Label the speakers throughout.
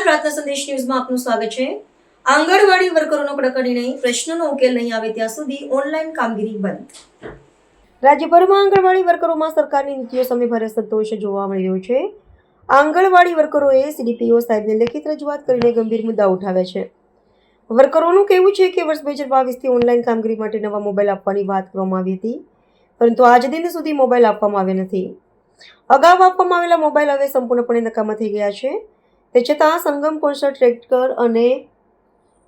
Speaker 1: પ્રાર્થના સંદેશ ન્યૂઝમાં આપનું સ્વાગત છે। આંગણવાડી વર્કરોનો કડક નિર્ણય, પ્રશ્નનો ઉકેલ નહીં આવે ત્યાં સુધી ઓનલાઈન કામગીરી બંધ। રાજ્યભરમાં આંગણવાડી વર્કરોમાં સરકારની નીતિઓ સામે ભારે સંતોષ જોવા મળી રહ્યો છે। આંગણવાડી વર્કરોએ સીડીપીઓ સાહેબને લેખિત રજૂઆત કરીને ગંભીર મુદ્દા ઉઠાવ્યા છે। વર્કરોનું કહેવું છે કે વર્ષ 2022થી ઓનલાઈન કામગીરી માટે નવા મોબાઈલ આપવાની વાત કરવામાં આવી હતી, પરંતુ આજ દિન સુધી મોબાઈલ આપવામાં આવ્યા નથી। અગાઉ આપવામાં આવેલા મોબાઈલ હવે સંપૂર્ણપણે નકામા થઈ ગયા છે। તે છતાં સંગમ પોસ્ટર ટ્રેકર અને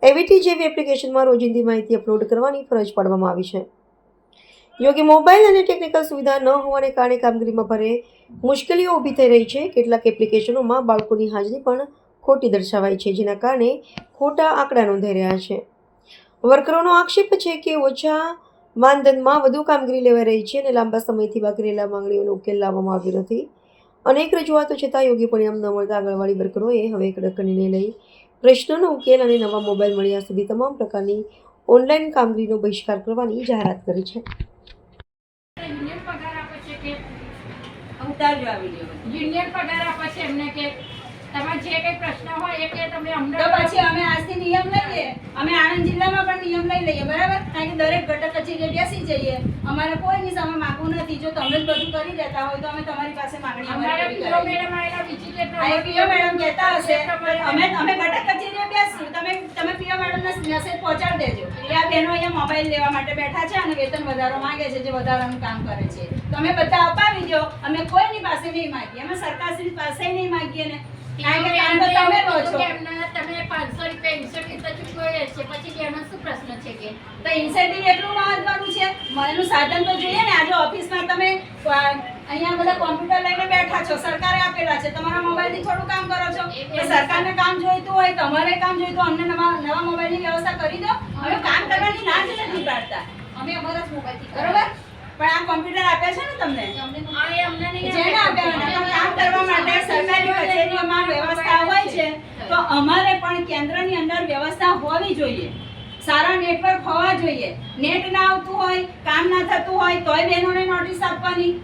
Speaker 1: એવીટી જેવી એપ્લિકેશનમાં રોજિંદી માહિતી અપલોડ કરવાની ફરજ પાડવામાં આવી છે। યોગ્ય મોબાઈલ અને ટેકનિકલ સુવિધા ન હોવાને કારણે કામગીરીમાં ભારે મુશ્કેલીઓ ઊભી થઈ રહી છે। કેટલાક એપ્લિકેશનોમાં બાળકોની હાજરી પણ ખોટી દર્શાવાય છે, જેના કારણે ખોટા આંકડા નોંધાઈ રહ્યા છે। વર્કરોનો આક્ષેપ છે કે ઓછા માનદંડમાં વધુ કામગીરી લેવાઈ રહી છે અને લાંબા સમયથી બાકી રહેલા માંગણીઓનો ઉકેલ લાવવામાં આવ્યો નથી। અનેક રજૂઆતો છતાં યોગ્ય પરિણામ ન મળતા આંગણવાડી વર્કરોએ હવે કડક નિર્ણય લઈ પ્રશ્નનો ઉકેલ અને નવા મોબાઈલ મળ્યા સુધી તમામ પ્રકારની ઓનલાઈન કામગીરીનો બહિષ્કાર કરવાની જાહેરાત કરી છે।
Speaker 2: યુનિયન પગાર આપે છે એમને કે તમારે જે કઈ પ્રશ્ન હોય એ કે તમે અમને
Speaker 3: તો પછી અમે આજથી નિયમ લઈએ, અમે આણંદ જિલ્લામાં પણ નિયમ લઈ લઈએ, બરાબર? કારણ કે દરેક ઘટક કચેરીએ બેસી જઈએ, અમારે કોઈની સામે માંગવું નથી। જો તમે જ બધું કરી દેતા હોય તો અમે તમારી પાસે માંગણી
Speaker 2: અમારા પીઓ મેડમ આયેલા વિજિલેટર
Speaker 3: આ પીઓ મેડમ કહેતા હશે અમે ઘટક કચેરીએ બેસીશું, તમે પીઓ મેડમને મેસેજ પહોંચાડી દેજો કે આ બહેનો અહીંયા મોબાઈલ લેવા માટે બેઠા છે અને વેતન વધારો માંગે છે, જે વધારાનું કામ કરે છે, તમે બધા અપાવી દો। અમે કોઈની પાસે નહીં માંગીએ, અમે સરકારશ્રી પાસે નહીં માંગીએ ને, કારણ કે કામ તો તમે રહો છો।
Speaker 2: તમે 500 રૂપિયા ઇન્સેન્ટિવ તો ચૂકવે છે, પછી એનો શું પ્રશ્ન છે કે
Speaker 3: તો ઇન્સેન્ટિવ એટલું મહત્વનું છે, એનું સાધન તો જોઈએ ને। આજે ઓફિસમાં તમે અહીંયા બધા કોમ્પ્યુટર લઈને બેઠા છો, સરકારે આપેલા છે, તમારા મોબાઈલથી થોડું કામ કરો છો। તો સરકારને કામ જોઈતું હોય, તમારે કામ જોઈતું, અમને નવા મોબાઈલની વ્યવસ્થા કરી દો। અમે કામ કરવાની ના જ નથી પાડતા, અમે અમારા જ મોબાઈલથી, બરોબર? પણ આ કોમ્પ્યુટર આપ્યા છે ને તમને, જેને આપ્યા હોય કામ કરવા માટે સરકારી કચેરીઓમાં વ્યવસ્થા હોય છે, તો અમારે પણ કેન્દ્રની અંદર વ્યવસ્થા હોવી જોઈએ। સારા નેટવર્ક હોવા જોઈએ। નેટ ના આવતું હોય, કામ ના થતું હોય તોય બહેનોને નોટિસ આપવાની।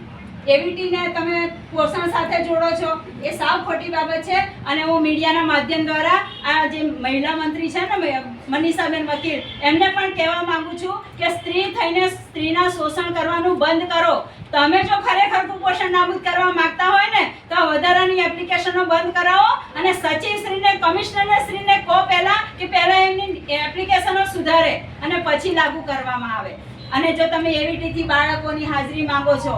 Speaker 3: એવીટીને તમે પોષણ સાથે જોડો છો, એ સાવ ખોટી બાબત છે। અને હું મીડિયાના માધ્યમ દ્વારા આ જે મહિલા મંત્રી છે ને મનીષાબેન વકીલ, એમને પણ કહેવા માંગુ છું કે સ્ત્રી થઈને સ્ત્રીના શોષણ કરવાનું બંધ કરો। તમે જો ખરેખર કુપોષણ નાબૂદ કરવા માંગતા હોય ને તો વધારાની એપ્લિકેશનો બંધ કરાવો અને સચિવશ્રીને કમિશનરશ્રીને કહો કે પહેલા એમની એપ્લિકેશનો સુધારે અને પછી લાગુ કરવામાં આવે। અને જો તમે એવીટીથી બાળકોની હાજરી માંગો છો,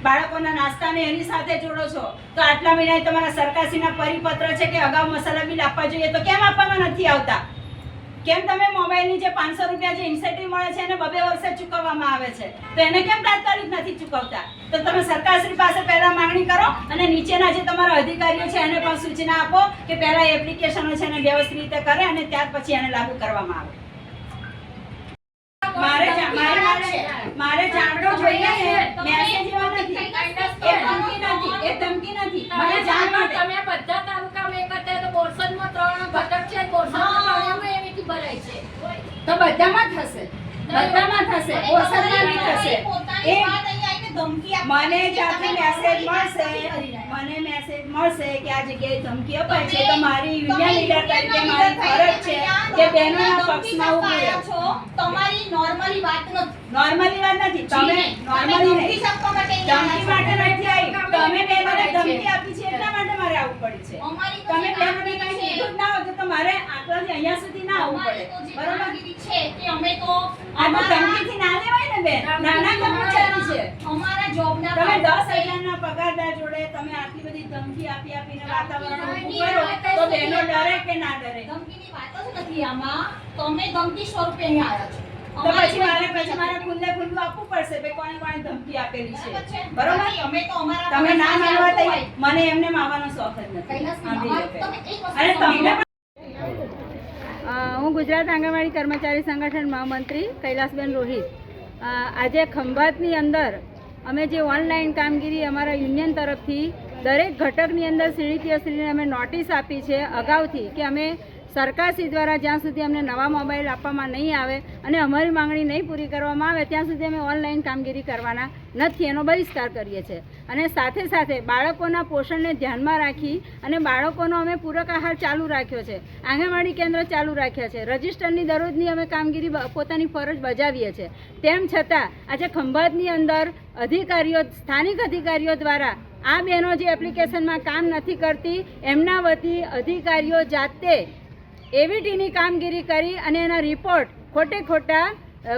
Speaker 3: બાળકોના નાસ્તાને એની સાથે જોડો છો, તો આટલા મહિના તમારા સરકારશ્રીના પરિપત્ર છે કે અગાઉ મસાલા બિલ આપવા જોઈએ, તો કેમ આપવામાં નથી આવતા? કેમ તમે મોબાઈલની જે 500 રૂપિયા જે ઇન્સેન્ટિવ મળે છે એને 2 વર્ષે ચૂકવવામાં આવે છે, તો એને કેમ તાત્કાલિક નથી ચૂકવતા? તો તમે સરકારશ્રી પાસે પહેલા માંગણી કરો અને નીચેના જે તમારા અધિકારીઓ છે એને પણ સૂચના આપો કે પહેલા એપ્લિકેશનો છે એને વ્યવસ્થિત રીતે કરે અને ત્યાર પછી એને લાગુ કરવામાં આવે। મારે જાણવું જોઈએ ને, મેસેજ એવા નથી, એ ધમકી નથી, મને જાણ માટે
Speaker 2: તમે બધા તાલુકામાં એક હતા તો બોરસદમાં 3 ઘટક છે, બોરસદમાં એવીટી ભરાય છે,
Speaker 3: તો બધામાં થશે, બધામાં થશે, ઓસરમાં નહીં થશે। મને જ્યાંથી મેસેજ મળશે કે આ જગ્યાએ ધમકી અપાય છે, તો મારી યુનિયન લીડર તરીકે મારી ફરજ છે કે બહેનોના પક્ષમાં ઊભી રહો।
Speaker 4: તમારી નોર્મલી વાત
Speaker 3: નથી, તમે નોર્મલી ધમકી માટે નથી આવી, તમે બહેનોને ધમકી આપી છે એટલા માટે મારે આવવું પડે છે। તમે બહેનોને કંઈ કીધું જ ના હોય તો મારે આટલાથી અહીંયા સુધી ના આવવું પડે, બરોબર
Speaker 4: છે કે અમે તો
Speaker 3: આ તો ધમકીથી ના લેવાય ને બેન, નાના કર્મચારી છે,
Speaker 4: અમારા જોબના
Speaker 3: તમે 10,000 ના પગારદાર જોડે તમે આટલી બધી ધમકી આપીને વાતાવરણ ઊભું કરો તો બહેનો ડરે કે ના ડરે?
Speaker 4: ધમકીની વાત જ નથી આમાં, તમે ધમકી સ્વરૂપે અહીંયા આવ્યા છો,
Speaker 3: તો પછી મારે ખુલ્લે ખુલ્લું આપવું પડશે કે કોને ધમકી આપેલી છે, બરોબર?
Speaker 4: અમે તો અમારા
Speaker 3: તમે ના માનવા તૈયાર, મને એમને માવાનો શોખ જ નથી। અને તમને
Speaker 5: હું ગુજરાત આંગણવાડી કર્મચારી સંગઠન મહામંત્રી કૈલાસબેન રોહિત। આજે ખંભાતની અંદર અમે જે ઓનલાઈન કામગીરી અમારા યુનિયન તરફથી દરેક ઘટકની અંદર સીડીપીએસસીને અમે નોટિસ આપી છે અગાઉથી કે અમે સરકારશ્રી દ્વારા જ્યાં સુધી અમને નવા મોબાઈલ આપવામાં નહીં આવે અને અમારી માંગણી નહીં પૂરી કરવામાં આવે ત્યાં સુધી અમે ઓનલાઈન કામગીરી કરવાના નથી, એનો બહિષ્કાર કરીએ છીએ. અને સાથે સાથે બાળકોના પોષણને ધ્યાનમાં રાખી અને બાળકોનો અમે પૂરક આહાર ચાલુ રાખ્યો છે, આંગણવાડી કેન્દ્ર ચાલુ રાખ્યા છે, રજિસ્ટરની દરરોજની અમે કામગીરી પોતાની ફરજ બજાવીએ છીએ. તેમ છતાં આજે ખંભાતની અંદર અધિકારીઓ, સ્થાનિક અધિકારીઓ દ્વારા આ બહેનો જે એપ્લિકેશનમાં કામ નથી કરતી એમના વતી અધિકારીઓ જાતે એવીટીની કામગીરી કરી અને એના રિપોર્ટ ખોટા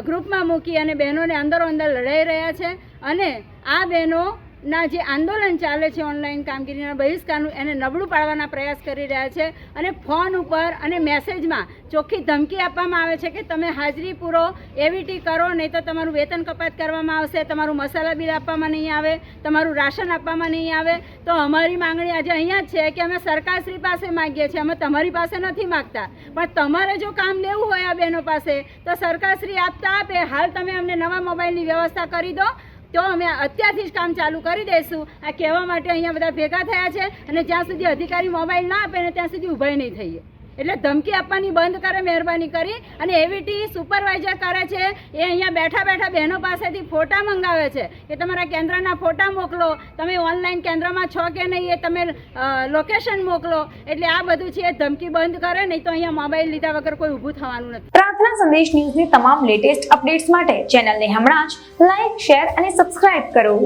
Speaker 5: ગ્રુપમાં મૂકી અને બહેનોને અંદરો અંદર લડાઈ રહ્યા છે. અને આ બહેનોના જે આંદોલન ચાલે છે ઓનલાઈન કામગીરીના બહિષ્કારનું, એને નબળું પાડવાના પ્રયાસ કરી રહ્યા છે. અને ફોન ઉપર અને મેસેજમાં ચોખ્ખી ધમકી આપવામાં આવે છે કે તમે હાજરી પૂરો, એવીટી કરો, નહીં તો તમારું વેતન કપાત કરવામાં આવશે, તમારું મસાલા બિલ આપવામાં નહીં આવે, તમારું રાશન આપવામાં નહીં આવે. તો અમારી માંગણી આજે અહીંયા જ છે કે અમે સરકારશ્રી પાસે માગીએ છીએ, અમે તમારી પાસે નથી માગતા, પણ તમારે જો કામ લેવું હોય આ બહેનો પાસે તો સરકારશ્રી આપતા આપે. હાલ તમે અમને નવા મોબાઈલની વ્યવસ્થા કરી દો તો અમે અત્યારથી જ કામ ચાલુ કરી દઈશું. આ કહેવા માટે અહીંયા બધા ભેગા થયા છે અને જ્યાં સુધી અધિકારી મોબાઈલ ના આપે ને ત્યાં સુધી ઊભા નહીં થઈએ. એટલે ધમકી આપવાની બંધ કરે મહેરબાની કરી. અને એવીટી સુપરવાઇઝર કરે છે એ અહીંયા બેઠા બહેનો પાસેથી ફોટા મંગાવે છે કે તમારા કેન્દ્રના ફોટા મોકલો, તમે ઓનલાઈન કેન્દ્રમાં છો કે નહીં એ તમે લોકેશન મોકલો. એટલે આ બધું છે એ ધમકી બંધ કરે, નહીં તો અહીંયા મોબાઈલ લીધા વગર કોઈ ઊભું થવાનું નથી.
Speaker 6: પ્રાર્થના સંદેશ ન્યૂઝની તમામ લેટેસ્ટ અપડેટ્સ માટે ચેનલને હમણાં જ લાઈક, શેર અને સબસ્ક્રાઇબ કરો.